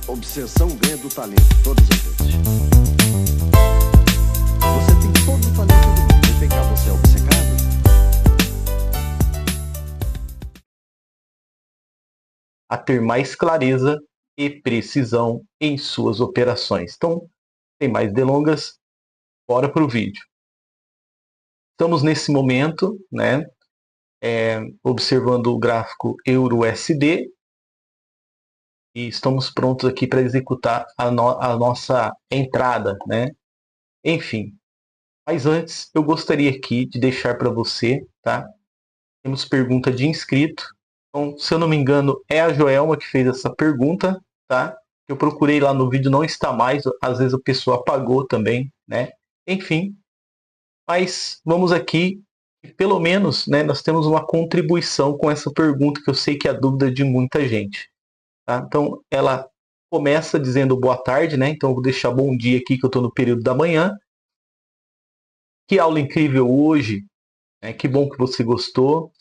Obsessão ganha do talento, todas as vezes. Você tem todo o talento do mundo. Vem cá, você é obcecado? A ter mais clareza e precisão em suas operações. Então, sem mais delongas, bora para o vídeo. Estamos nesse momento, né, observando o gráfico Euro-USD e estamos prontos aqui para executar a nossa entrada, né? Enfim, mas antes eu gostaria aqui de deixar para você, tá? Temos pergunta de inscrito. Então, se eu não me engano, é a Joelma que fez essa pergunta, tá? Eu procurei lá no vídeo, não está mais. Às vezes a pessoa apagou também, né? Enfim, mas vamos aqui. Pelo menos, né, nós temos uma contribuição com essa pergunta que eu sei que é a dúvida de muita gente. Tá? Então, ela começa dizendo boa tarde, né? Então, eu vou deixar bom dia aqui, que eu estou no período da manhã. Que aula incrível hoje, né? Que bom que você gostou.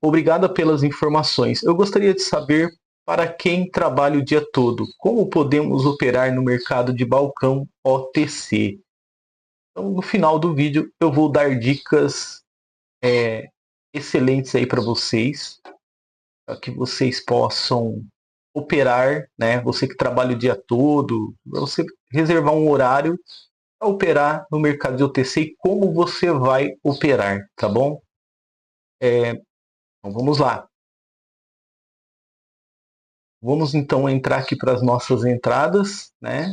Obrigada pelas informações. Eu gostaria de saber, para quem trabalha o dia todo, como podemos operar no mercado de balcão OTC. Então, no final do vídeo, eu vou dar dicas excelentes aí para vocês, para que vocês possam operar, né? Você que trabalha o dia todo, você reservar um horário para operar no mercado de OTC e como você vai operar, tá bom? Então vamos lá. Vamos então entrar aqui para as nossas entradas, né?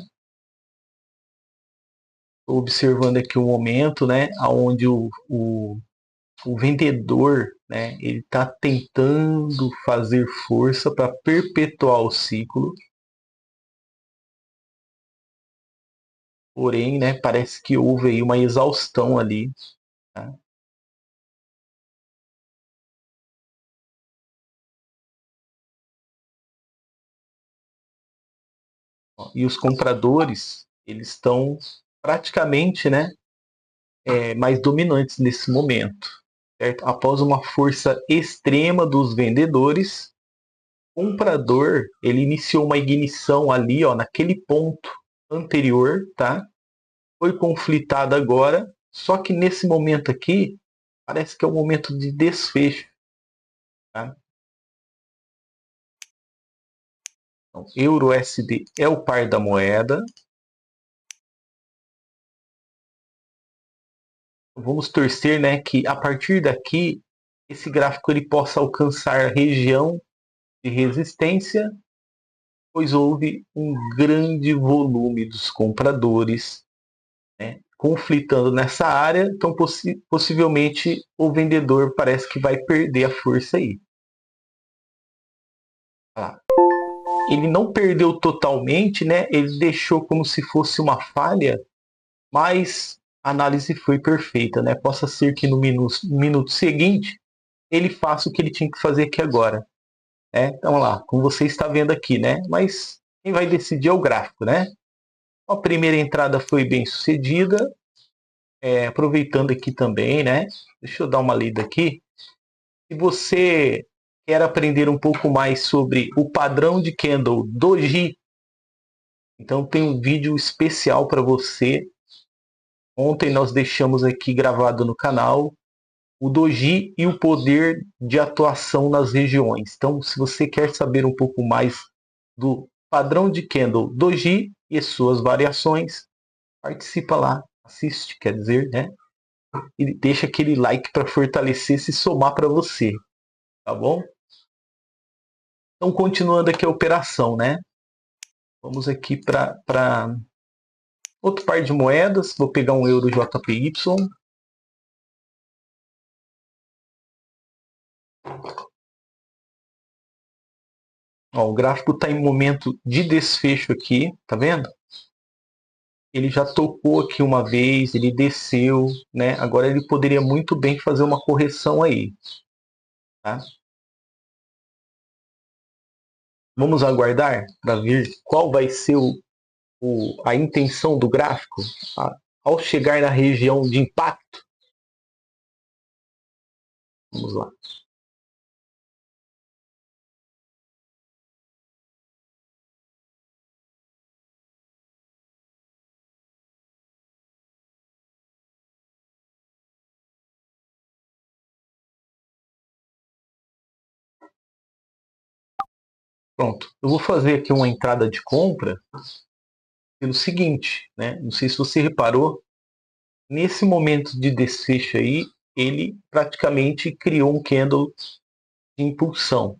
Estou observando aqui o momento, né, onde o vendedor, né, ele está tentando fazer força para perpetuar o ciclo. Porém, né, parece que houve aí uma exaustão ali. Tá? E os compradores, eles estão praticamente, né, mais dominantes nesse momento. Certo? Após uma força extrema dos vendedores, o comprador ele iniciou uma ignição ali, ó, naquele ponto anterior, tá? Foi conflitado agora, só que nesse momento aqui parece que é o momento de desfecho. Tá? Então, Euro-USD é o par da moeda. Vamos torcer, né, que a partir daqui esse gráfico ele possa alcançar a região de resistência, pois houve um grande volume dos compradores, né, conflitando nessa área, então possivelmente o vendedor parece que vai perder a força aí. Ah, ele não perdeu totalmente, né? Ele deixou como se fosse uma falha, mas a análise foi perfeita, né? Possa ser que no minuto seguinte ele faça o que ele tinha que fazer aqui agora. Né? Então lá, como você está vendo aqui, né? Mas quem vai decidir é o gráfico, né? A primeira entrada foi bem sucedida, aproveitando aqui também, né? Deixa eu dar uma lida aqui. Se você quer aprender um pouco mais sobre o padrão de candle Doji, então tem um vídeo especial para você. Ontem nós deixamos aqui gravado no canal o Doji e o poder de atuação nas regiões. Então, se você quer saber um pouco mais do padrão de candle Doji e suas variações, participa lá, assiste, quer dizer, né? E deixa aquele like para fortalecer, se somar para você, tá bom? Então, continuando aqui a operação, né? Vamos aqui para outro par de moedas. Vou pegar um euro JPY. Ó, o gráfico está em momento de desfecho aqui, tá vendo? Ele já tocou aqui uma vez, ele desceu, né? Agora ele poderia muito bem fazer uma correção aí, tá? Vamos aguardar para ver qual vai ser a intenção do gráfico ao chegar na região de impacto. Vamos lá. Pronto. Eu vou fazer aqui uma entrada de compra pelo seguinte, né? Não sei se você reparou, nesse momento de desfecho aí, ele praticamente criou um candle de impulsão.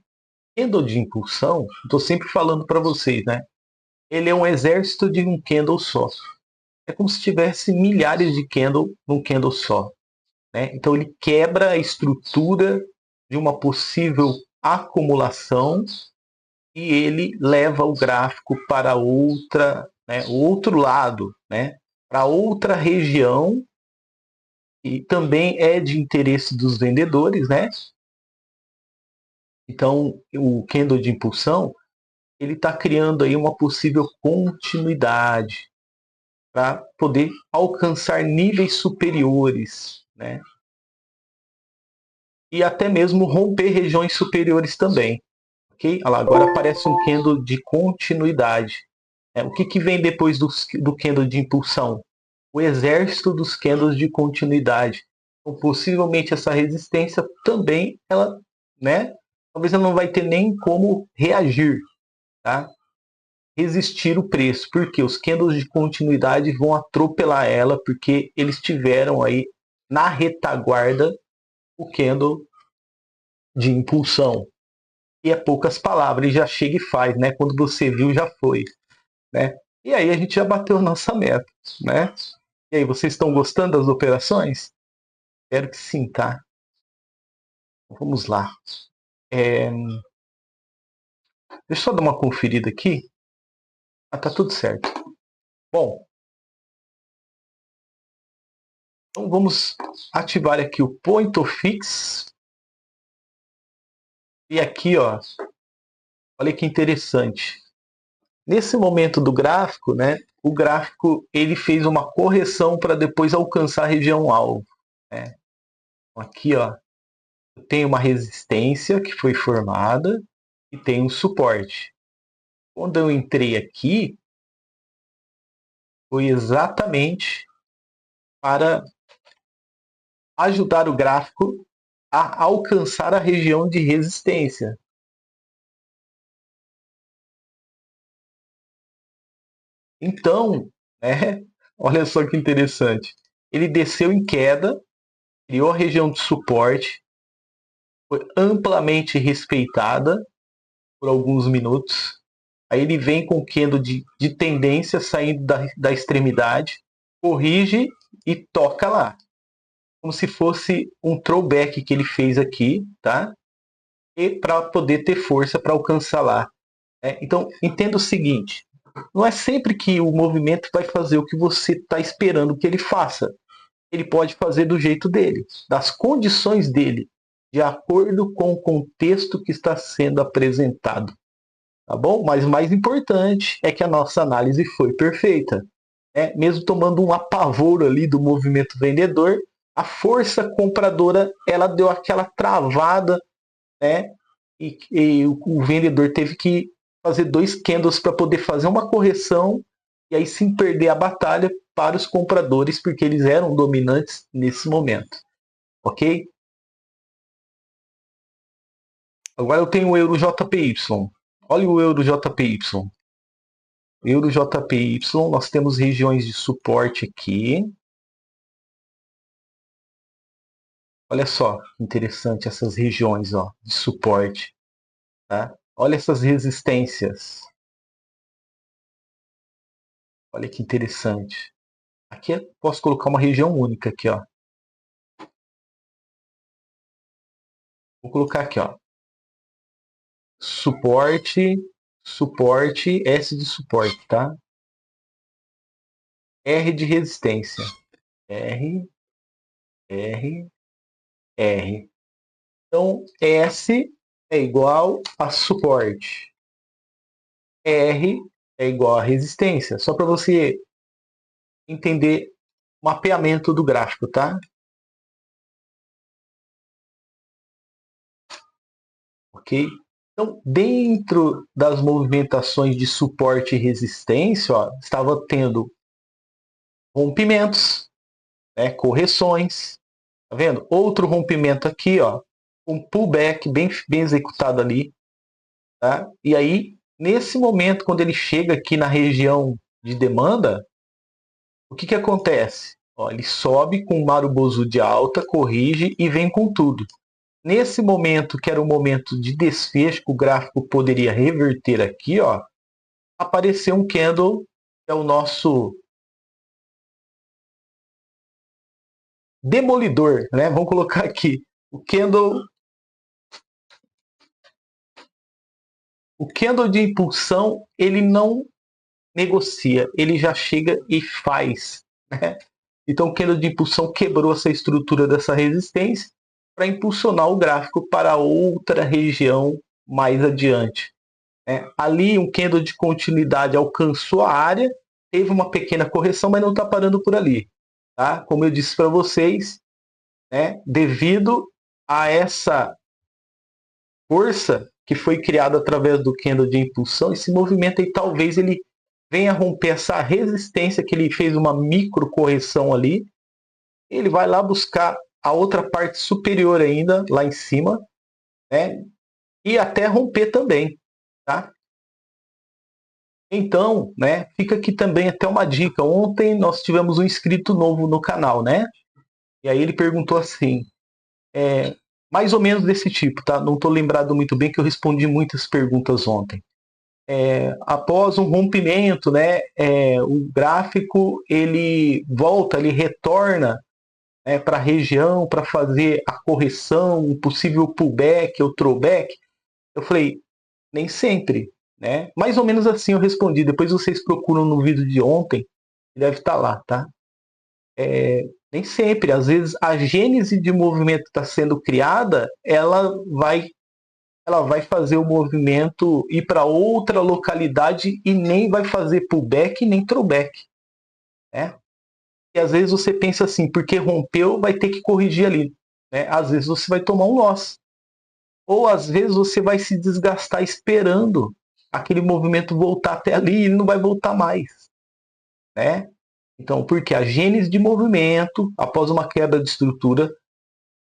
Candle de impulsão, estou sempre falando para vocês, né? Ele é um exército de um candle só. É como se tivesse milhares de candle num candle só, né? Então ele quebra a estrutura de uma possível acumulação e ele leva o gráfico para outra, né, o outro lado, né, para outra região, e também é de interesse dos vendedores, né? Então o candle de impulsão ele está criando aí uma possível continuidade para poder alcançar níveis superiores, né? E até mesmo romper regiões superiores também. Okay? Agora aparece um candle de continuidade. O que vem depois do candle de impulsão? O exército dos candles de continuidade. Então, possivelmente essa resistência também, ela, né? Talvez ela não vai ter nem como reagir, tá? Resistir o preço, porque os candles de continuidade vão atropelar ela, porque eles tiveram aí na retaguarda o candle de impulsão. E é poucas palavras, ele já chega e faz, né? Quando você viu, já foi, né? E aí a gente já bateu a nossa meta, né? E aí, vocês estão gostando das operações? Espero que sim, tá? Vamos lá. Deixa eu só dar uma conferida aqui. Ah, tá tudo certo. Bom, então vamos ativar aqui o Point of Fix. E aqui, ó, olha que interessante. Nesse momento do gráfico, né, o gráfico ele fez uma correção para depois alcançar a região alvo, né? Aqui, ó, tem uma resistência que foi formada e tem um suporte. Quando eu entrei aqui, foi exatamente para ajudar o gráfico a alcançar a região de resistência. Então, né, olha só que interessante. Ele desceu em queda, criou a região de suporte, foi amplamente respeitada por alguns minutos. Aí ele vem com o candle de tendência saindo da extremidade, corrige e toca lá. Como se fosse um throwback que ele fez aqui, tá? E para poder ter força para alcançar lá. Então, entenda o seguinte: não é sempre que o movimento vai fazer o que você está esperando que ele faça. Ele pode fazer do jeito dele, das condições dele, de acordo com o contexto que está sendo apresentado. Tá bom? Mas o mais importante é que a nossa análise foi perfeita. Mesmo tomando um apavoro ali do movimento vendedor, a força compradora ela deu aquela travada, né? E o vendedor teve que fazer 2 candles para poder fazer uma correção e aí sim perder a batalha para os compradores, porque eles eram dominantes nesse momento. Ok? Agora eu tenho o euro JPY. Olha o euro JPY. Euro JPY, nós temos regiões de suporte aqui. Olha só, interessante essas regiões, ó, de suporte. Tá? Olha essas resistências. Olha que interessante. Aqui eu posso colocar uma região única aqui, ó. Vou colocar aqui, ó. Suporte, suporte, S de suporte, tá? R de resistência. R, R, R. Então, S é igual a suporte. R é igual a resistência. Só para você entender o mapeamento do gráfico, tá? Ok? Então, dentro das movimentações de suporte e resistência, ó, estava tendo rompimentos, né, correções. Tá vendo? Outro rompimento aqui, ó, um pullback bem executado ali. tá? E aí, nesse momento, quando ele chega aqui na região de demanda, o que acontece? Ó, ele sobe com o Marubozu de alta, corrige e vem com tudo. Nesse momento, que era o momento de desfecho, que o gráfico poderia reverter aqui, ó, apareceu um candle, que é o nosso demolidor, né? Vamos colocar aqui. O candle de impulsão, ele não negocia, ele já chega e faz, né? Então o candle de impulsão quebrou essa estrutura dessa resistência para impulsionar o gráfico para outra região mais adiante. Ali um candle de continuidade alcançou a área, teve uma pequena correção, mas não está parando por ali. Tá? Como eu disse para vocês, né, devido a essa força que foi criada através do candle de impulsão, esse movimento aí talvez ele venha romper essa resistência que ele fez uma micro correção ali. Ele vai lá buscar a outra parte superior ainda, lá em cima, né, e até romper também. Tá? Então, né, fica aqui também até uma dica. Ontem nós tivemos um inscrito novo no canal, né? E aí ele perguntou assim, mais ou menos desse tipo, tá? Não estou lembrado muito bem que eu respondi muitas perguntas ontem. Após um rompimento, né, o gráfico ele volta, ele retorna, né, para a região para fazer a correção, um possível pullback ou throwback. Eu falei, nem sempre. Né? Mais ou menos assim eu respondi. Depois vocês procuram no vídeo de ontem, deve estar lá, tá? Nem sempre. Às vezes a gênese de movimento está sendo criada, ela vai fazer o movimento ir para outra localidade e nem vai fazer pullback nem throwback. Né? E às vezes você pensa assim, porque rompeu, vai ter que corrigir ali. Né? Às vezes você vai tomar um loss. Ou às vezes você vai se desgastar esperando aquele movimento voltar até ali e ele não vai voltar mais. Né? Então, porque a gênese de movimento, após uma quebra de estrutura,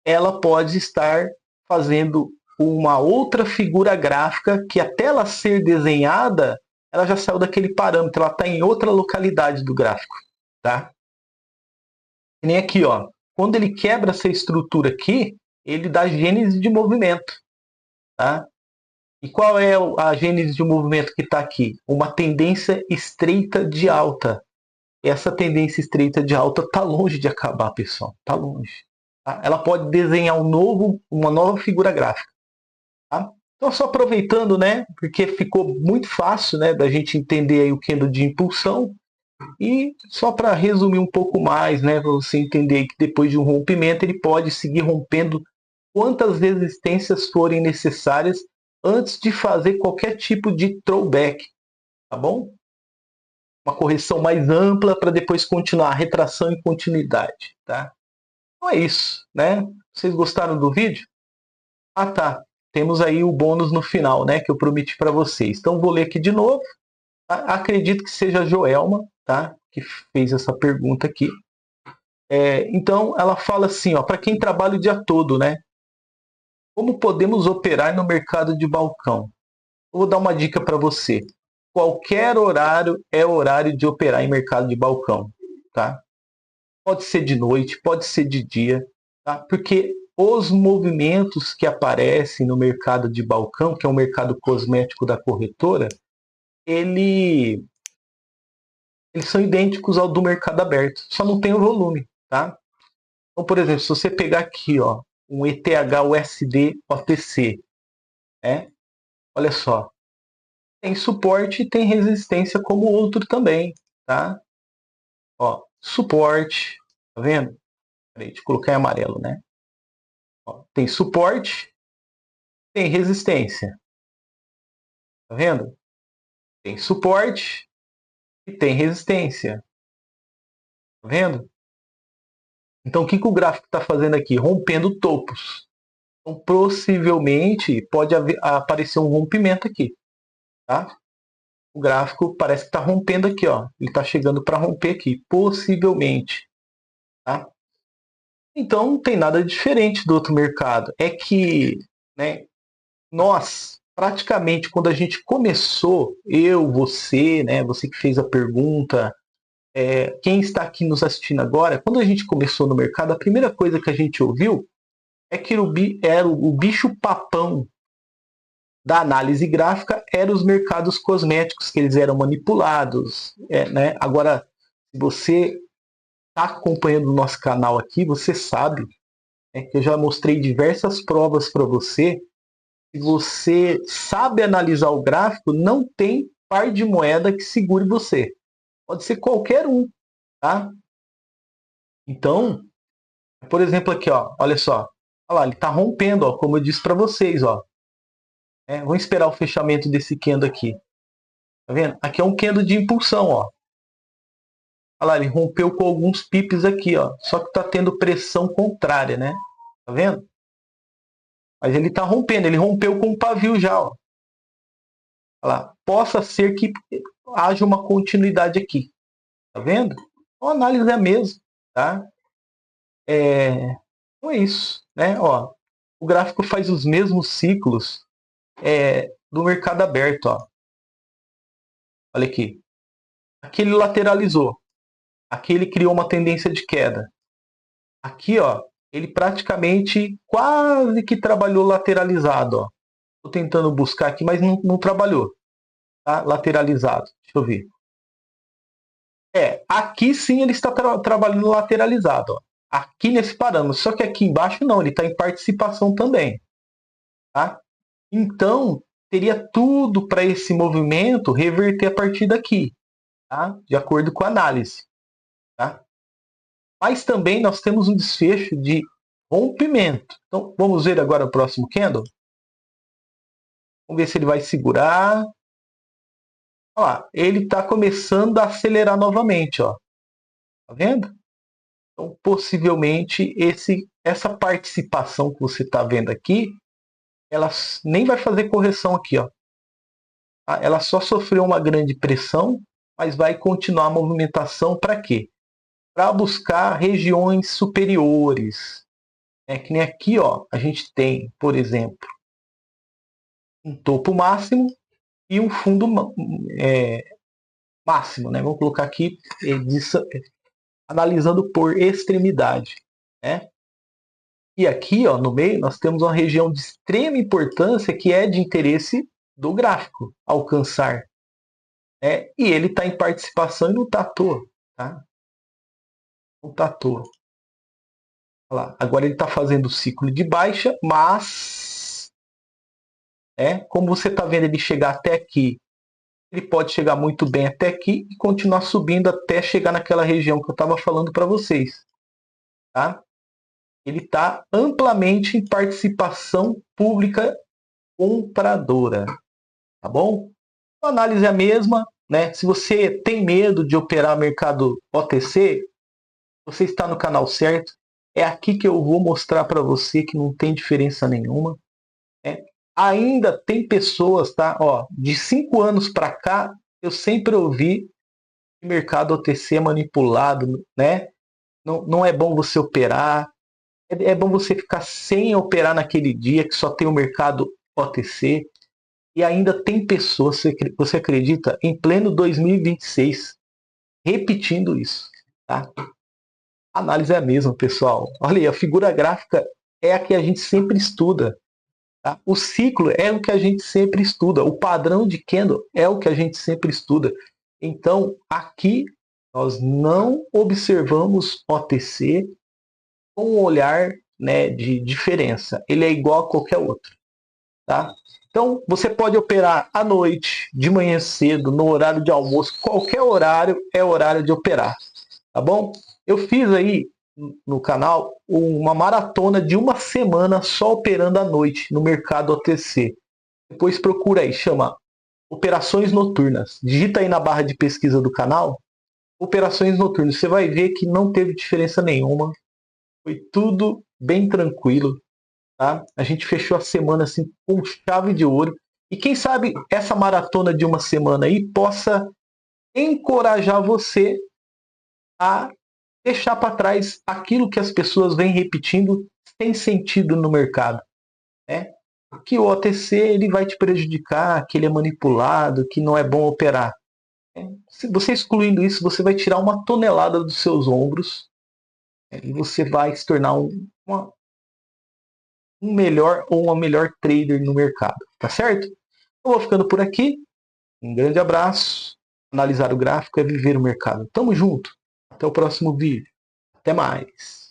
ela pode estar fazendo uma outra figura gráfica que até ela ser desenhada, ela já saiu daquele parâmetro, ela está em outra localidade do gráfico. Tá? E nem aqui, ó, quando ele quebra essa estrutura aqui, ele dá gênese de movimento. Tá? E qual é a gênese de movimento que está aqui? Uma tendência estreita de alta. Essa tendência estreita de alta está longe de acabar, pessoal. Está longe. Tá? Ela pode desenhar uma nova figura gráfica. Tá? Então, só aproveitando, né? Porque ficou muito fácil, né, da gente entender aí o candle de impulsão. E só para resumir um pouco mais, né, para você entender que depois de um rompimento ele pode seguir rompendo quantas resistências forem necessárias antes de fazer qualquer tipo de throwback, tá bom? Uma correção mais ampla para depois continuar, retração e continuidade, tá? Então é isso, né? Vocês gostaram do vídeo? Ah, tá. Temos aí o bônus no final, né, que eu prometi para vocês. Então vou ler aqui de novo. Tá? Acredito que seja a Joelma, tá? Que fez essa pergunta aqui. Então ela fala assim, ó, para quem trabalha o dia todo, né? Como podemos operar no mercado de balcão? Eu vou dar uma dica para você. Qualquer horário é horário de operar em mercado de balcão. Tá? Pode ser de noite, pode ser de dia. Tá? Porque os movimentos que aparecem no mercado de balcão, que é o mercado cosmético da corretora, eles são idênticos ao do mercado aberto. Só não tem o volume. Tá? Então, por exemplo, se você pegar aqui, ó, um ETH USD OTC, né? Olha só, tem suporte e tem resistência como o outro também, tá? Ó, suporte, tá vendo? Peraí, deixa eu colocar em amarelo, né? Ó, tem suporte, tem resistência, tá vendo? Tem suporte e tem resistência, tá vendo? Então, o que o gráfico está fazendo aqui? Rompendo topos. Então, possivelmente, pode aparecer um rompimento aqui, tá? O gráfico parece que está rompendo aqui, ó. Ele está chegando para romper aqui, possivelmente. Tá? Então não tem nada diferente do outro mercado. É que, né, nós, praticamente quando a gente começou, eu, você, né, você que fez a pergunta, quem está aqui nos assistindo agora, quando a gente começou no mercado, a primeira coisa que a gente ouviu é que era o bicho papão da análise gráfica eram os mercados cosméticos, que eles eram manipulados. Né? Agora, se você está acompanhando o nosso canal aqui, você sabe, né, que eu já mostrei diversas provas para você. Se você sabe analisar o gráfico, não tem par de moeda que segure você. Pode ser qualquer um, tá? Então, por exemplo, aqui, ó, olha só. Olha lá, ele está rompendo, ó, como eu disse para vocês, ó. Vamos esperar o fechamento desse candle aqui. Tá vendo? Aqui é um candle de impulsão, ó. Olha lá, ele rompeu com alguns pips aqui, ó. Só que está tendo pressão contrária, né? Tá vendo? Mas ele está rompendo, ele rompeu com o pavio já, ó. Olha lá, possa ser que haja uma continuidade aqui. Tá vendo? Então, a análise é a mesma, tá? Então é isso, né? Ó, o gráfico faz os mesmos ciclos do mercado aberto, ó. Olha aqui. Aqui ele lateralizou. Aqui ele criou uma tendência de queda. Aqui, ó, ele praticamente quase que trabalhou lateralizado, ó. Tô tentando buscar aqui, mas não trabalhou. Tá? Lateralizado. Deixa eu ver. Aqui sim ele está trabalhando lateralizado, ó. Aqui nesse parâmetro. Só que aqui embaixo não, ele está em participação também. Tá? Então, teria tudo para esse movimento reverter a partir daqui. Tá? De acordo com a análise. Tá? Mas também nós temos um desfecho de rompimento. Então, vamos ver agora o próximo candle. Vamos ver se ele vai segurar. Olha lá, ele está começando a acelerar novamente, ó. Tá vendo? Então, possivelmente, essa participação que você está vendo aqui, ela nem vai fazer correção aqui, ó. Tá? Ela só sofreu uma grande pressão, mas vai continuar a movimentação para quê? Para buscar regiões superiores. Que nem aqui, ó, a gente tem, por exemplo, um topo máximo e um fundo máximo, né? Vamos colocar aqui analisando por extremidade, né? E aqui, ó, no meio, nós temos uma região de extrema importância que é de interesse do gráfico alcançar, né? E ele está em participação e não está à toa, tá? Não está à toa. Olha lá, agora ele está fazendo o ciclo de baixa, mas como você está vendo ele chegar até aqui, ele pode chegar muito bem até aqui e continuar subindo até chegar naquela região que eu estava falando para vocês. Tá? Ele está amplamente em participação pública compradora. Tá bom? A análise é a mesma. Né? Se você tem medo de operar mercado OTC, você está no canal certo. É aqui que eu vou mostrar para você que não tem diferença nenhuma. Ainda tem pessoas, tá? Ó, de 5 anos para cá, eu sempre ouvi que o mercado OTC é manipulado, né? Não é bom você operar. É bom você ficar sem operar naquele dia que só tem o mercado OTC. E ainda tem pessoas, você acredita, em pleno 2026, repetindo isso. Tá? A análise é a mesma, pessoal. Olha aí, a figura gráfica é a que a gente sempre estuda. Tá? O ciclo é o que a gente sempre estuda. O padrão de candle é o que a gente sempre estuda. Então, aqui, nós não observamos OTC com um olhar, né, de diferença. Ele é igual a qualquer outro. Tá? Então, você pode operar à noite, de manhã cedo, no horário de almoço. Qualquer horário é horário de operar. Tá bom? Eu fiz aí no canal uma maratona de uma semana só operando à noite no mercado OTC. Depois procura aí, chama Operações Noturnas. Digita aí na barra de pesquisa do canal, Operações Noturnas. Você vai ver que não teve diferença nenhuma. Foi tudo bem tranquilo. Tá? A gente fechou a semana assim com chave de ouro. E quem sabe essa maratona de uma semana aí possa encorajar você a deixar para trás aquilo que as pessoas vêm repetindo sem sentido no mercado. Né? que o OTC ele vai te prejudicar, que ele é manipulado, que não é bom operar. Se você excluindo isso, você vai tirar uma tonelada dos seus ombros, e você vai se tornar um melhor ou uma melhor trader no mercado, tá certo? Eu vou ficando por aqui. Um grande abraço. Analisar o gráfico é viver o mercado. Tamo junto. Até o próximo vídeo. Até mais.